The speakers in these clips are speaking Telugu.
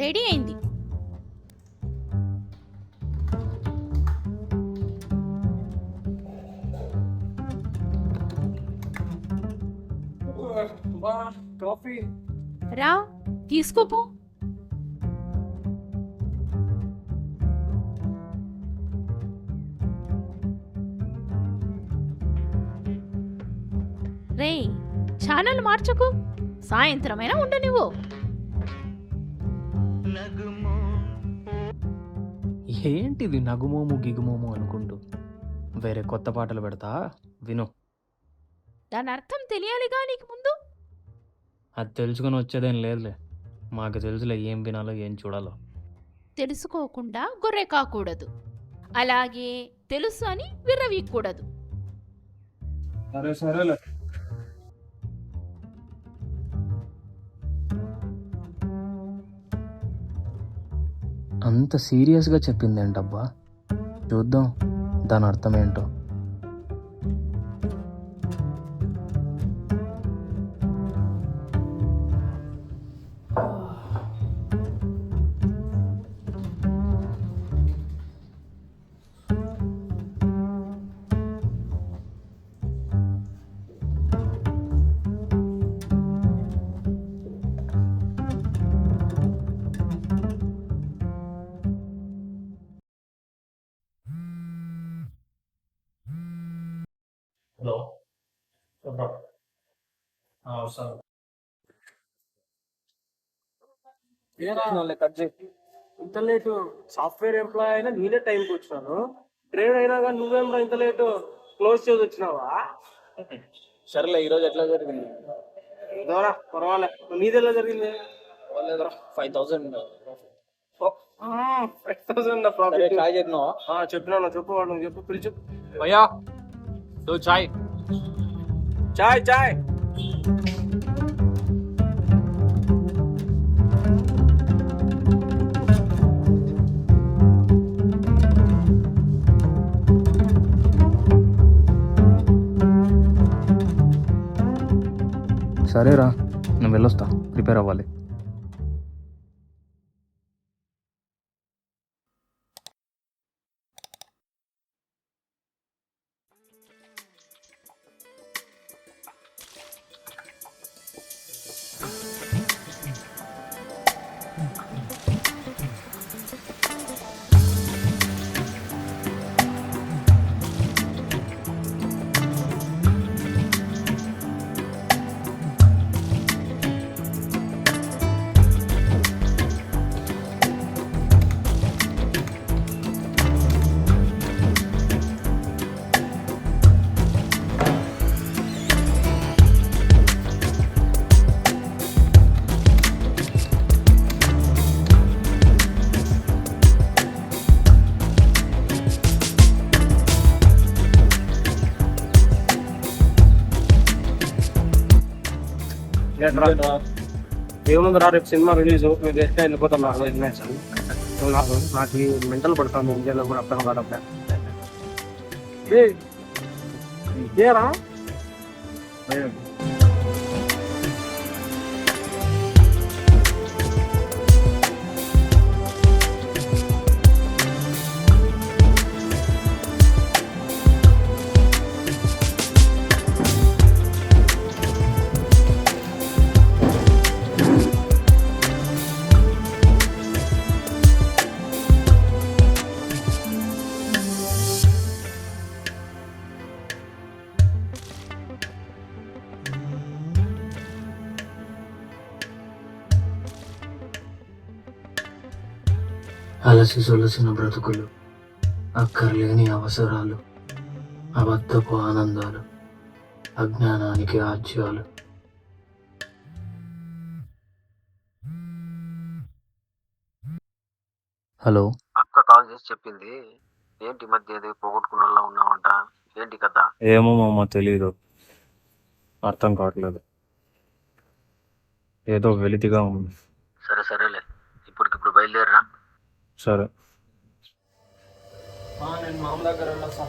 రెడీ అయింది. కాఫీ రా తీసుకోపో. రేయ్, ఛానల్ మార్చకు, సాయంత్రమైనా ఉండు నువ్వు. ఏంటిది నగుమోము గిగుమోము అనుకుంటూ వేరే కొత్త పాటలు పెడతా విను. దాని అర్థం తెలియాలిగా నీకు ముందు. అది తెలుసుకొని వచ్చేదేం లేదులే, మాకు తెలుసులే ఏం వినాలో ఏం చూడాలో. తెలుసుకోకుండా గొర్రె కాకూడదు, అలాగే తెలుసు అని విర్రవీయకూడదు. సరే సరేలే. అంత సీరియస్గా చెప్పిందేంటబ్బా, చూద్దాం దాని అర్థం ఏంటో. హలో సార్, కట్ చేసి ఇంత లేటు. సాఫ్ట్వేర్ ఎంప్లాయ్ అయినా నేనే టైంకి వచ్చినాను, ట్రేడ్ అయినా కానీ నువ్వేం ఇంత లేటు క్లోజ్ చేసి వచ్చినావా? సరేలే, ఈరోజు ఎట్లా జరిగింది? ఏదోరా పర్వాలే. నీది ఎలా జరిగింది? 5,000 ప్రాఫిట్. చాయ్ చెప్పినావా? చెప్పినాను. చెప్పు వాడు, నువ్వు చెప్పు, పిలిచి. భయ్యా దో చాయ్. చాయ్ చాయ్. సరేరా, నేను వెళ్ళొస్తా, ప్రిపేర్ అవ్వాలి. ఏముంది రా, రేపు సినిమా రిలీజ్, మీరు ఎక్కడ వెళ్ళిపోతాం. నాకు మెంటల్ పడతాను ఇండియాలో కూడా అర్థం కాదబ్బా. ఏరా అలసి సొలసిన బ్రతుకులు, అక్కర్లేని అవసరాలు, అబద్ధపు ఆనందాలు, అజ్ఞానానికి ఆజ్యాలు. హలో, అక్క కాల్ చేసి చెప్పింది. ఏంటి మధ్య ఏదో పోగొట్టుకున్నలా ఉన్నావంట, ఏంటి కదా? ఏమో మామ, తెలీదు, అర్థం కావట్లేదు, ఏదో వెలితిగా ఉంది. సరే సరేలే, ఇప్పటికిప్పుడు బయలుదేరరా. సరే. నేను మామ దగ్గర వెళ్ళొస్తా.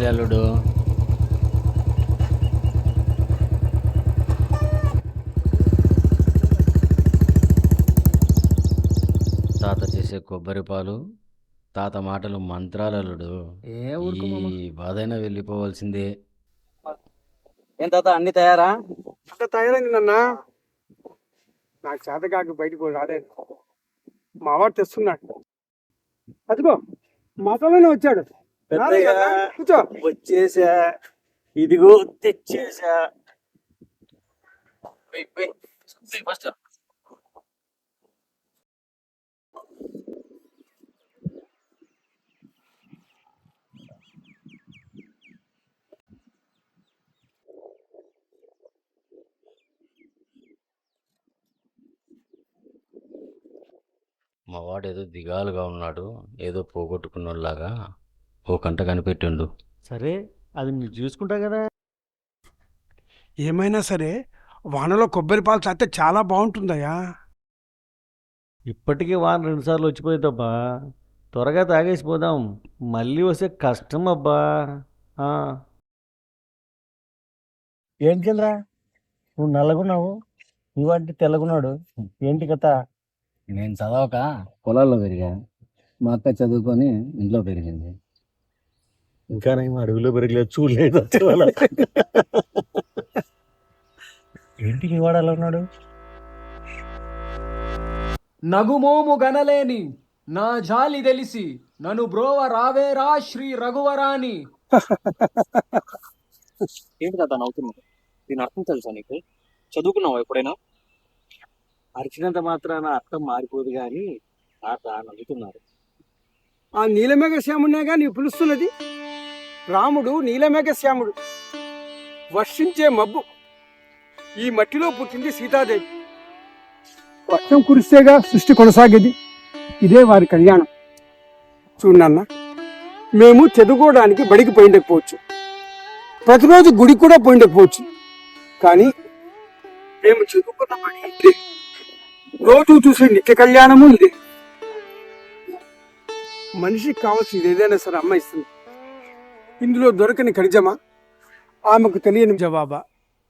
బయలుదేరాలి అల్లుడు. తాత చేసే కొబ్బరి పాలు, తాత మాటలు మంత్రాలు అల్లుడు. ఈ బాధైనా వెళ్ళిపోవాల్సిందే. ఏం తాత అన్ని తయారా? అంత తయారైంది నాన్న. నాకు చేత కాక బయటకు రాలేదు. మా వాడు తెస్తున్నాడు. అదిగో మసాలానే వచ్చాడు. కూర్చో. వచ్చేసా, ఇదిగో తెచ్చేసా. మా వాడు ఏదో దిగాలుగా ఉన్నాడు, ఏదో పోగొట్టుకున్నలాగా ఓ కంట కనిపెట్టిండు. సరే, అది మీరు చూసుకుంటా కదా. ఏమైనా సరే వానలో కొబ్బరి పాలు తాగితే చాలా బాగుంటుందయ్యా. ఇప్పటికీ వాన 2 సార్లు వచ్చిపోయిందబ్బా. త్వరగా తాగేసిపోదాం, మళ్ళీ వస్తే కష్టం అబ్బా. ఏంటిరా నువ్వు నల్లగున్నావు, నువ్వంటే తెల్లగున్నాడు, ఏంటి కథ? నేను చదవక పొలాల్లో పెరిగా, మా అక్క చదువుకొని ఇంట్లో పెరిగింది. ఇంకా నేను అడవిలో పెరగలేదు, చూడలేదు. ఏంటి నీ వాడు అలా ఉన్నాడు? నగుమోము గనలేని నా జాలి తెలిసి నన్ను బ్రోవ రావేరా శ్రీ రఘువరాని. ఏంటి తాత నవ్వుతున్నావు? దీని అర్థం తెలుసా నీకు? చదువుకున్నావు ఎప్పుడైనా? అరిచినంత మాత్రాన అర్థం మారిపోదు కానీ తాత నవ్వుతున్నారు. ఆ నీలమేఘ శ్యాముడినేగా నీ పిలుస్తున్నది. రాముడు నీలమేఘ శ్యాముడు, వర్షించే మబ్బు. ఈ మట్టిలో పుట్టింది సీతాదేవి. వర్షం కురిస్తేగా సృష్టి కొనసాగేది. ఇదే వారి కళ్యాణం. చూడన్న, మేము చదువుకోవడానికి బడికి పోయిండకపోవచ్చు, ప్రతిరోజు గుడికి కూడా పోయిండకపోవచ్చు, కానీ మేము చదువుకున్న బడి ఇదే. రోజు చూసే నిత్య కళ్యాణము ఇదే. మనిషికి కావాల్సింది ఏదైనా సరే అమ్మ ఇస్తుంది. ఇందులో దొరకని ఖనిజమా, ఆమెకు తెలియని జవాబా?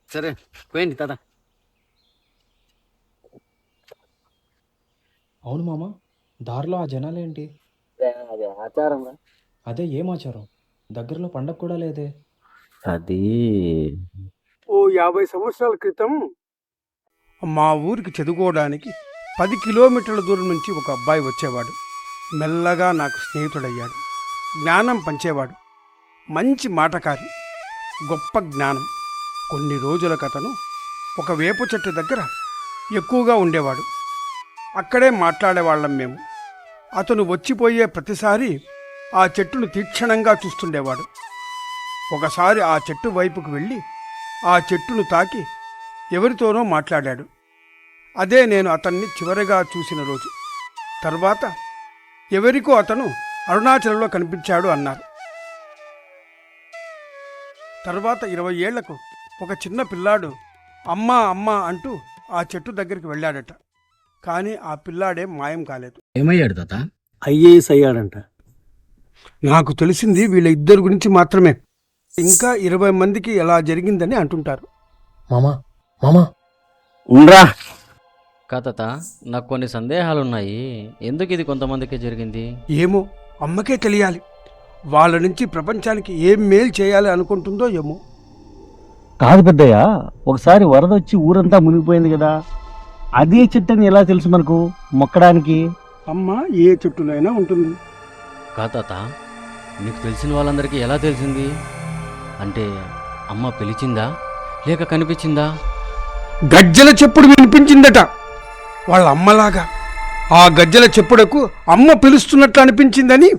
సరే పోయింది తాత. అవును మామ, దారిలో ఆ జనాలేంటి? అదే ఆచారం. అదే ఏం ఆచారం? దగ్గరలో పండగ కూడా లేదే. అది ఓ 50 సంవత్సరాల క్రితం మా ఊరికి చదువుకోవడానికి 10 కిలోమీటర్ల దూరం నుంచి ఒక అబ్బాయి వచ్చేవాడు. మెల్లగా నాకు స్నేహితుడయ్యాడు. జ్ఞానం పంచేవాడు. మంచి మాటకారి, గొప్ప జ్ఞానం. కొన్ని రోజులకు అతను ఒక వేప చెట్టు దగ్గర ఎక్కువగా ఉండేవాడు. అక్కడే మాట్లాడేవాళ్ళం మేము. అతను వచ్చిపోయే ప్రతిసారి ఆ చెట్టును తీక్షణంగా చూస్తుండేవాడు. ఒకసారి ఆ చెట్టు వైపుకు వెళ్ళి ఆ చెట్టును తాకి ఎవరితోనో మాట్లాడాడు. అదే నేను అతన్ని చివరిగా చూసిన రోజు. తర్వాత ఎవరికో అతను అరుణాచలంలో కనిపించాడు అన్నారు. తర్వాత 20 ఏళ్లకు ఒక చిన్న పిల్లాడు అమ్మా అమ్మా అంటూ ఆ చెట్టు దగ్గరికి వెళ్ళాడట. కానీ ఆ పిల్లాడే మాయం కాలేదు. ఏమయ్యాడు తాత? ఐఏఎస్ అయ్యాడంట. నాకు తెలిసింది వీళ్ళ ఇద్దరు గురించి మాత్రమే. ఇంకా 20 మందికి ఎలా జరిగిందని అంటుంటారు. మామా మామా ఉండ్రా. తాత, నాకు కొన్ని సందేహాలున్నాయి. ఎందుకు ఇది కొంతమందికే జరిగింది? ఏమో, అమ్మకే తెలియాలి. వాళ్ళ నుంచి ప్రపంచానికి ఏం మేలు చేయాలి అనుకుంటుందో ఏమో. కాదు పెద్దయ్య, ఒకసారి వరద వచ్చి ఊరంతా మునిగిపోయింది కదా, అదే చెట్టు అని ఎలా తెలుసు మనకు మొక్కడానికి? అమ్మ ఏ చెట్టునైనా ఉంటుంది. తాత, నీకు తెలిసిన వాళ్ళందరికీ ఎలా తెలిసింది? అంటే అమ్మ పిలిచిందా లేక కనిపించిందా? గజ్జల చెప్పుడు వినిపించిందట వాళ్ళ అమ్మలాగా. ఆ గజ్జల చెప్పుడకు అమ్మ పిలుస్తున్నట్లు అనిపించిందని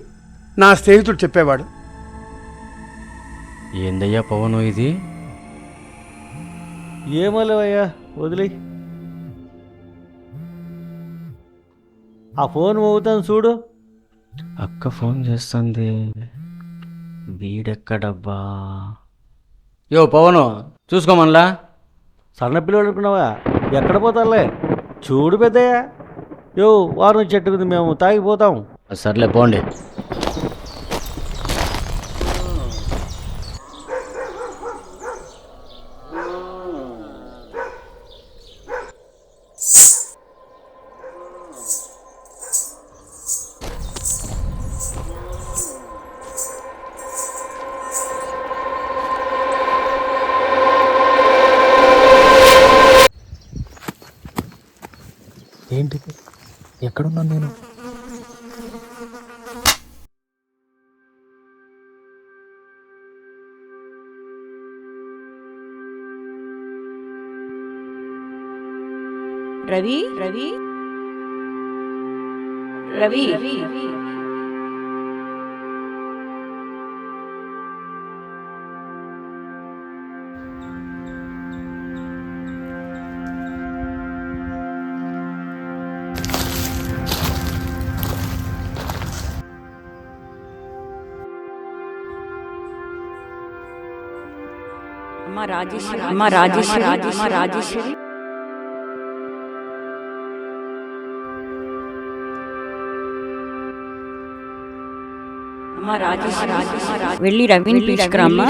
నా స్నేహితుడు చెప్పేవాడు. ఏందయ్యా పవను ఇది? ఏమోలేవయ్యా, వదిలే. ఆ ఫోన్ మోగుతాను చూడు. అక్క ఫోన్ చేస్తుంది. వీడెక్కడబ్బా? యో పవను, చూసుకోమన్లా. సన్నపిల్లలు అనుకున్నావా? ఎక్కడ పోతాలే, చూడు పెద్దయ్య. యో, వారం చెట్టుకుంది, మేము తాగిపోతాం. సర్లే పోండి. ఏంటిది? ఎక్కడున్నాను నేను? రవి రవి రవి అమ్మ రాజేశ్వరి అమ్మ రాజేశ్వరి అమ్మ రాజేశ్వరి అమ్మ రాజేశ్వరి వెళ్ళి రవిని తీసుకురామ్మా.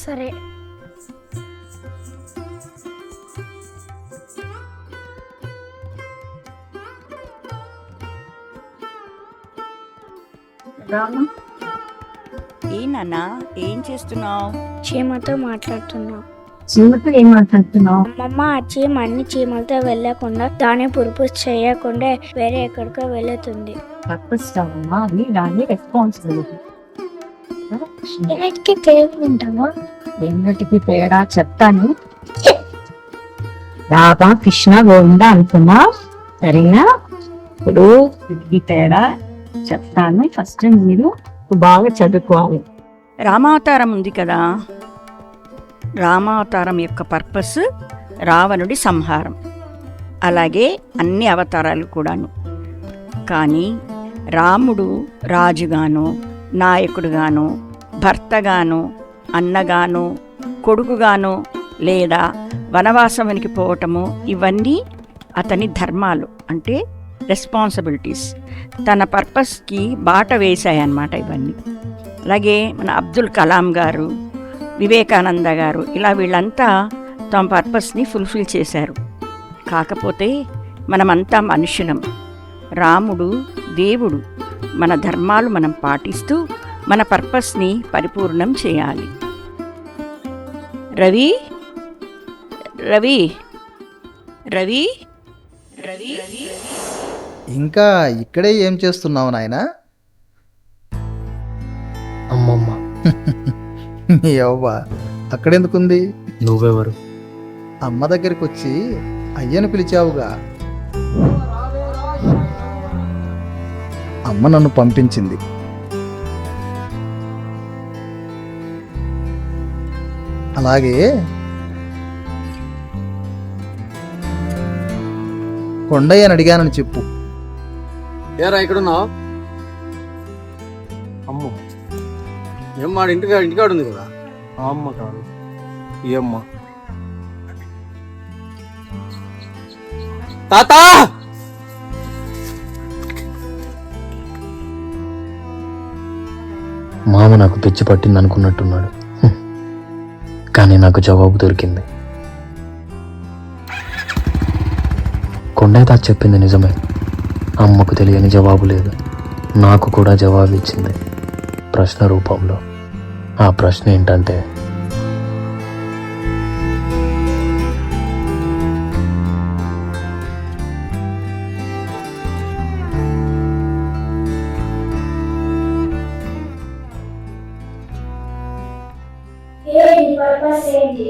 సరే ఏ నాన్న ఏం చేస్తున్నావు? చీమతో మాట్లాడుతున్నా. చీమతో ఏం మాట్లాడుతున్నావు? అమ్మమ్మ ఆ చీమ అన్ని చీమలతో వెళ్ళకుండా దాని పర్పస్ చేయకుండా వేరే ఎక్కడికో వెళుతుంది. పర్పస్ కావమ్మా, అది దాని రెస్పాన్సిబిలిటీ. ఎన్నిటికి తేడా ఎన్నిటికి తేడా చెప్తాను. రాధా కృష్ణ గోవింద అనుకున్నా, సరేనా? ఇప్పుడు ఈ తేడా చెప్తాను. ఫస్ట్ మీరు బాగా చదువుకోవాలి. రామావతారం ఉంది కదా, రామావతారం యొక్క పర్పస్ రావణుడి సంహారం, అలాగే అన్ని అవతారాలు కూడాను. కానీ రాముడు రాజుగాను, నాయకుడుగాను, భర్తగాను, అన్నగాను, కొడుకుగాను, లేదా వనవాసమునికి పోవటము, ఇవన్నీ అతని ధర్మాలు, అంటే రెస్పాన్సిబిలిటీస్. తన పర్పస్కి బాట వేశాయన్నమాట ఇవన్నీ. అలాగే మన అబ్దుల్ కలాం గారు, వివేకానంద గారు, ఇలా వీళ్ళంతా తమ పర్పస్ని ఫుల్ఫిల్ చేశారు. కాకపోతే మనమంతా మనుషులం, రాముడు దేవుడు. మన ధర్మాలు మనం పాటిస్తూ మన పర్పస్ని పరిపూర్ణం చేయాలి. రవి రవి రవి రవి ఇంకా ఇక్కడే ఏం చేస్తున్నావు నాయనా? అమ్మమ్మ. యవ్వ, అక్కడెందుకుంది? నువ్వెవరు? అమ్మ దగ్గరికి వచ్చి అయ్యను పిలిచావుగా. అమ్మ నన్ను పంపించింది. అలాగే కొండయ్యని అడిగానని చెప్పు. ఏరా ఇక్కడున్నావు? అమ్మ ఏం మాట ఇంటికాడ ఉంది కదా. అమ్మ కాదు, ఈ అమ్మ. తాత మామ నాకు పిచ్చి పట్టింది అనుకున్నట్టున్నాడు, కానీ నాకు జవాబు దొరికింది. కొండయ్య తాత చెప్పింది నిజమే. అమ్మకు తెలియని జవాబు లేదు, నాకు కూడా జవాబు ఇచ్చింది ప్రశ్న రూపంలో. ఆ ప్రశ్న ఏంటంటే, పర్పస్ ఏంటి?